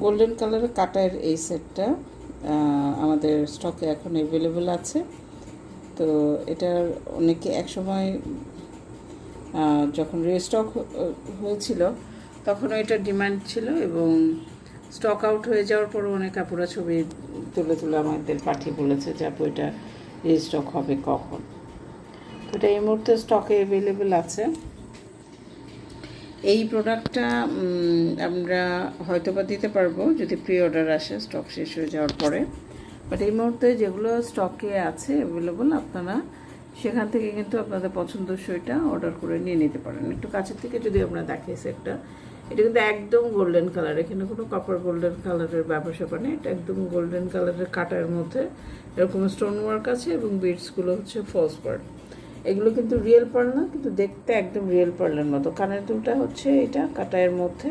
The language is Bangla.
গোল্ডেন কালারের কাটার এই সেটটা আমাদের স্টকে এখন অ্যাভেলেবেল আছে। তো এটার অনেকে একসময় যখন রিস্টক হয়েছিল তখনও এটার ডিমান্ড ছিল, এবং স্টক আউট হয়ে যাওয়ার পরও অনেক আপুরা ছবি তুলে তুলে আমাদের পাঠিয়ে বলেছে যে আপু এটা রিস্টক হবে কখন। তো এটা এই মুহূর্তে স্টকে অ্যাভেলেবেল আছে। এই প্রোডাক্টটা আমরা হয়তো বা দিতে পারবো যদি প্রি অর্ডার আসে স্টক শেষ হয়ে যাওয়ার পরে। বাট এই মুহূর্তে যেগুলো স্টকে আছে অ্যাভেলেবল, আপনারা সেখান থেকে কিন্তু আপনাদের পছন্দসইটা অর্ডার করে নিয়ে নিতে পারেন। একটু কাছের থেকে যদি আমরা দেখি সেটটা, এটা কিন্তু একদম গোল্ডেন কালার, এখানে কোনো কপার গোল্ডেন কালারের ব্যবসা নেই। এটা একদম গোল্ডেন কালারের কাটার মধ্যে এরকম স্টোন ওয়ার্ক আছে, এবং বিডসগুলো হচ্ছে ফলস পার্ল। এগুলো কিন্তু রিয়েল পার্ল না, কিন্তু দেখতে একদম রিয়েল পার্লের মতো। কানের দুলটা হচ্ছে এটা কাটায়ের মধ্যে